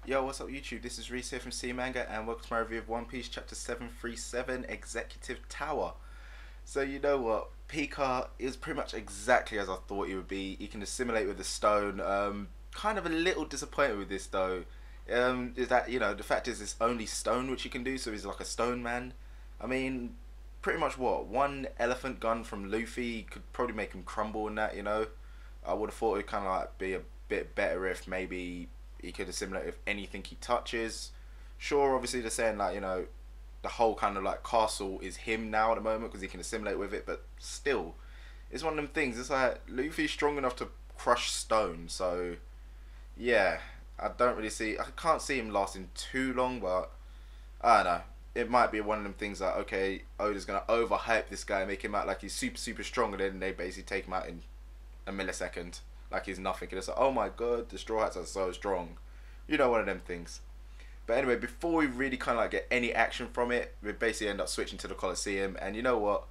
Yo, what's up YouTube? This is Reese here from CeeManga and welcome to my review of One Piece Chapter 737 Executive Tower. So you know what, Pika is pretty much exactly as I thought he would be. He can assimilate with the stone. Kind of a little disappointed with this though. Is that, you know, the fact is it's only stone which he can do, so he's like a stone man. I mean, pretty much what, one elephant gun from Luffy could probably make him crumble in that, you know. I would have thought it'd kind of like be a bit better if maybe he could assimilate with anything he touches. Sure, obviously they're saying like, you know, the whole kind of like castle is him now at the moment because he can assimilate with it, but still, it's one of them things. It's like Luffy's strong enough to crush stone, so yeah, I don't really see. I can't see him lasting too long, but I don't know. It might be one of them things like, okay, Oda's gonna overhype this guy, make him out like he's super strong, and then they basically take him out in a millisecond, like he's nothing. And it's like, oh my god, the Straw Hats are so strong. You know, one of them things. But anyway, before we really kind of like get any action from it, we basically end up switching to the Coliseum. And you know what?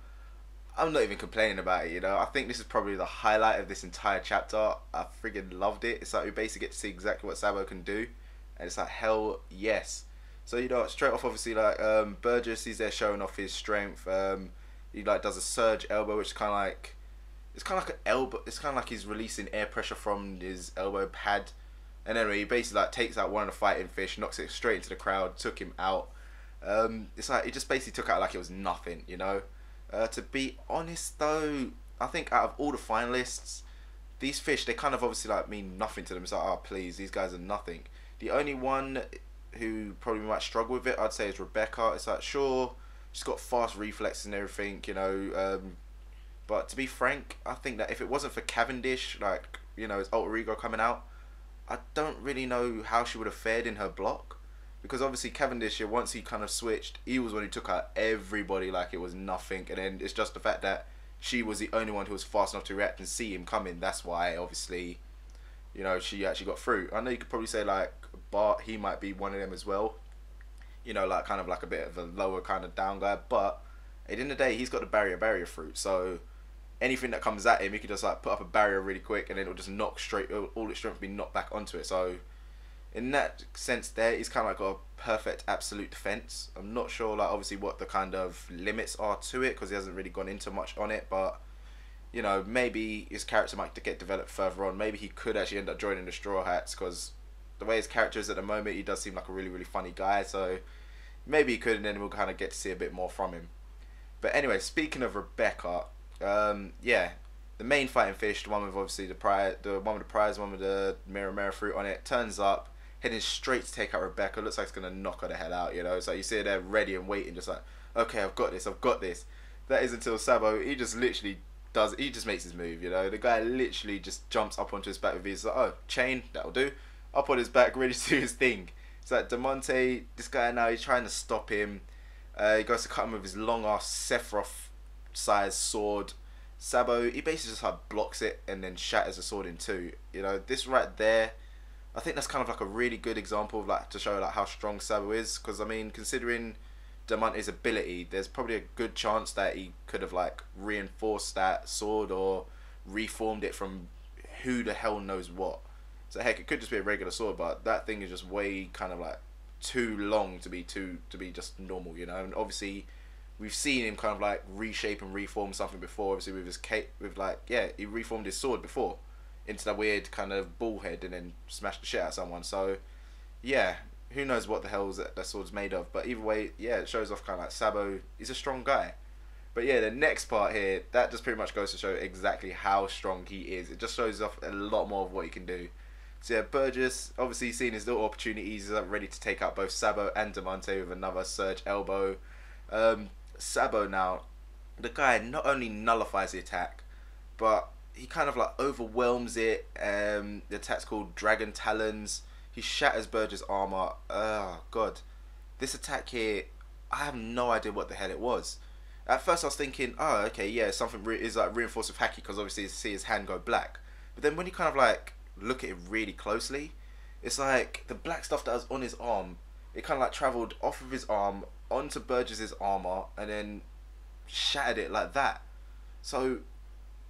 I'm not even complaining about it, you know. I think this is probably the highlight of this entire chapter. I friggin' loved it. It's like we basically get to see exactly what Sabbo can do. And it's like, hell yes. So, you know, straight off, obviously, like, Burgess, he's there showing off his strength. He, like, does a surge elbow, which is kind of like, it's kind of like an elbow, it's kind of like he's releasing air pressure from his elbow pad. And anyway, he basically like takes out one of the fighting fish, knocks it straight into the crowd, took him out. It's like he just basically took out like it was nothing, you know. To be honest though, I think out of all the finalists, these fish, they kind of obviously like mean nothing to them. It's like, oh please, these guys are nothing. The only one who probably might struggle with it, I'd say, is Rebecca. It's like, sure, she's got fast reflexes and everything, you know. But to be frank, I think that if it wasn't for Cavendish, like, you know, his alter ego coming out, I don't really know how she would have fared in her block. Because obviously Cavendish, once he kind of switched, he was when he took out everybody like it was nothing. And then it's just the fact that she was the only one who was fast enough to react and see him coming. That's why, obviously, you know, she actually got through. I know you could probably say, like, Bart, he might be one of them as well. You know, like, kind of like a bit of a lower kind of down guy. But at the end of the day, he's got the barrier fruit. So anything that comes at him, he can just like put up a barrier really quick, and then it'll just knock straight. All its strength will be knocked back onto it. So, in that sense, there he's kind of like got a perfect absolute defense. I'm not sure, like obviously, what the kind of limits are to it because he hasn't really gone into much on it. But you know, maybe his character might get developed further on. Maybe he could actually end up joining the Straw Hats because the way his character is at the moment, he does seem like a really funny guy. So maybe he could, and then we'll kind of get to see a bit more from him. But anyway, speaking of Rebecca. Yeah, the main fighting fish, the one with obviously the prize, the one with the mirror fruit on it, turns up, heading straight to take out Rebecca. Looks like it's gonna knock her the hell out, you know. So you see her there ready and waiting, just like, okay, I've got this. That is until Sabbo, he just literally he just makes his move, you know. The guy literally just jumps up onto his back with his like, oh, chain, that'll do. Up on his back, ready to do his thing. It's like Demonte, this guy now, he's trying to stop him. He goes to cut him with his long ass Sephiroth size sword. Sabbo, he basically just like blocks it and then shatters the sword in two. You know, this right there, I think that's kind of like a really good example of like to show like how strong Sabbo is. Because I mean, considering Diamante's ability, there's probably a good chance that he could have like reinforced that sword or reformed it from who the hell knows what. So heck, it could just be a regular sword, but that thing is just way kind of like too long to be just normal, you know. And obviously we've seen him kind of like reshape and reform something before. Obviously with his he reformed his sword before into that weird kind of bull head and then smashed the shit out of someone. So yeah, who knows what the hell that sword's made of. But either way, yeah, it shows off kind of like Sabbo, he's a strong guy. But yeah, the next part here, that just pretty much goes to show exactly how strong he is. It just shows off a lot more of what he can do. So yeah, Burgess, obviously seeing his little opportunities, is ready to take out both Sabbo and Diamante with another surge elbow. Sabbo now, the guy not only nullifies the attack, but he kind of like overwhelms it. The attack's called Dragon Talons. He shatters Burgess' armor. Oh god, this attack here, I have no idea what the hell it was. At first I was thinking, oh okay, yeah, something is like reinforced with Haki because obviously you see his hand go black. But then when you kind of like look at it really closely, it's like the black stuff that was on his arm, it kind of like travelled off of his arm onto Burgess's armor and then shattered it like that. So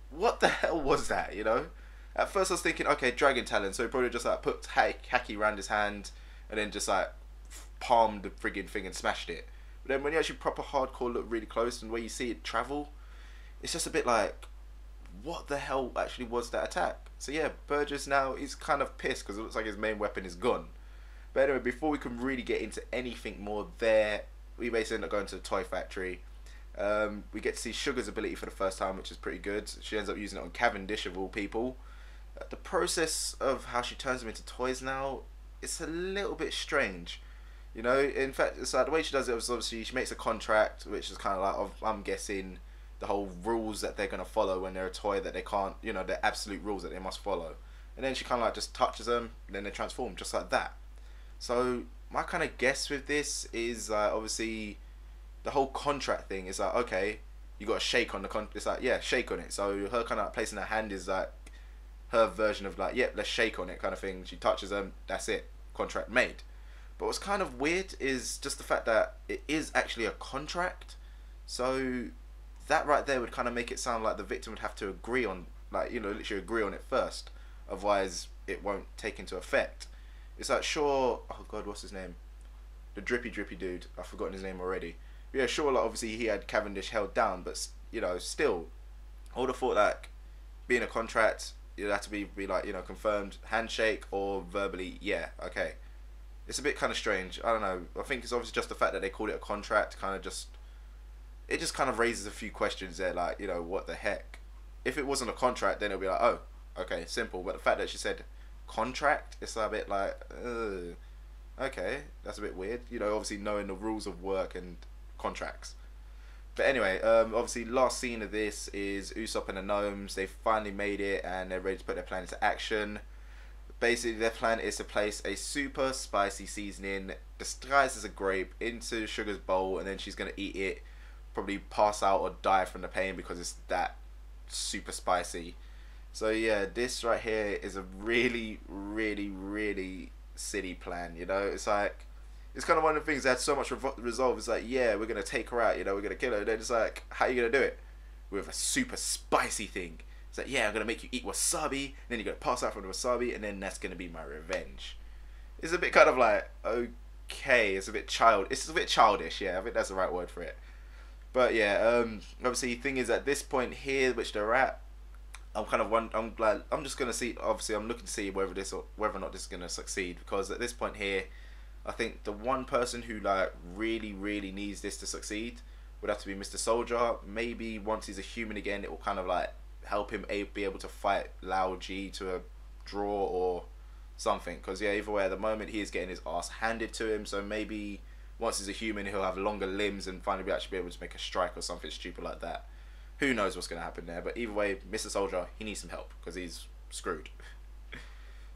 what the hell was that, you know? At first I was thinking, okay, Dragon Talon, so he probably just like put Haki around his hand and then just like palmed the friggin' thing and smashed it. But then when you actually proper hardcore look really close and where you see it travel, it's just a bit like, what the hell actually was that attack? So yeah, Burgess now is kind of pissed because it looks like his main weapon is gone. But anyway, before we can really get into anything more there, we basically end up going to the toy factory. We get to see Sugar's ability for the first time, which is pretty good. She ends up using it on Cavendish of all people. The process of how she turns them into toys now, it's a little bit strange. You know, in fact, it's like the way she does it was obviously she makes a contract, which is kind of like, I'm guessing, the whole rules that they're going to follow when they're a toy that they can't, you know, the absolute rules that they must follow. And then she kind of like just touches them, and then they transform just like that. So my kind of guess with this is obviously the whole contract thing is like, okay, you got to shake on the it's like, yeah, shake on it. So her kind of like placing her hand is like her version of like, yeah, let's shake on it kind of thing. She touches them, that's it, contract made. But what's kind of weird is just the fact that it is actually a contract. So that right there would kind of make it sound like the victim would have to agree on, like, you know, literally agree on it first. Otherwise, it won't take into effect. It's like, sure, oh god, what's his name? The drippy dude. I've forgotten his name already. But yeah, sure, like, obviously he had Cavendish held down, but, you know, still, I would have thought, like, being a contract, it'd have to be like, you know, confirmed handshake or verbally, yeah, okay. It's a bit kind of strange. I don't know. I think it's obviously just the fact that they called it a contract kind of just, it just kind of raises a few questions there, like, you know, what the heck? If it wasn't a contract, then it'll be like, oh, okay, simple. But the fact that she said contract, it's a bit like, okay, that's a bit weird. You know, obviously knowing the rules of work and contracts. But anyway, obviously last scene of this is Usopp and the gnomes. They finally made it and they're ready to put their plan into action. Basically, their plan is to place a super spicy seasoning disguised as a grape into Sugar's bowl, and then she's going to eat it, probably pass out or die from the pain because it's that super spicy. So yeah, this right here is a really, really, really silly plan, you know? It's like, it's kind of one of the things that had so much resolve. It's like, yeah, we're going to take her out, you know, we're going to kill her. And then it's like, how are you going to do it? With a super spicy thing. It's like, yeah, I'm going to make you eat wasabi, and then you're going to pass out from the wasabi, and then that's going to be my revenge. It's a bit kind of like, okay, it's a bit childish, yeah, I think that's the right word for it. But yeah, obviously the thing is at this point here, which they're at, I'm just going to see, obviously I'm looking to see whether or not this is going to succeed, because at this point here, I think the one person who like really, really needs this to succeed would have to be Mr. Soldier. Maybe once he's a human again, it will kind of like help him be able to fight Lao G to a draw or something, because yeah, either way at the moment he is getting his ass handed to him. So maybe once he's a human he'll have longer limbs and finally actually be able to make a strike or something stupid like that. Who knows what's going to happen there, but either way, Mr. Soldier, he needs some help because he's screwed.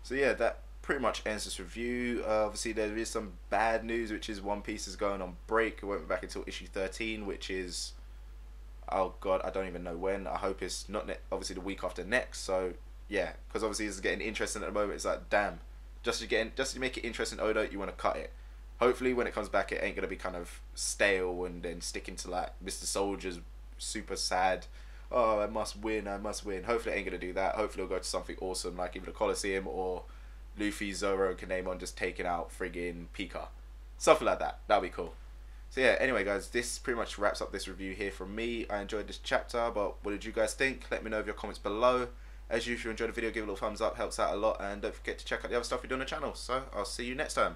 So yeah, that pretty much ends this review. Obviously there is some bad news, which is One Piece is going on break. It won't be back until issue 13, which is, oh god, I don't even know when. I hope it's not obviously the week after next. So yeah, because obviously it's getting interesting at the moment. It's like, damn, just to make it interesting, Oda, you want to cut it. Hopefully when it comes back, it ain't gonna be kind of stale and then sticking to like Mr. Soldier's super sad, oh I must win. Hopefully it ain't gonna do that. Hopefully it'll go to something awesome like either the Coliseum or Luffy, Zoro, and Kinemon just taking out friggin' Pika, something like that. That'll be cool. So yeah, anyway guys, this pretty much wraps up this review here from me. I enjoyed this chapter, but what did you guys think? Let me know in your comments below. As usual, enjoyed the video, give it a little thumbs up, helps out a lot, and don't forget to check out the other stuff we do on the channel. So I'll see you next time.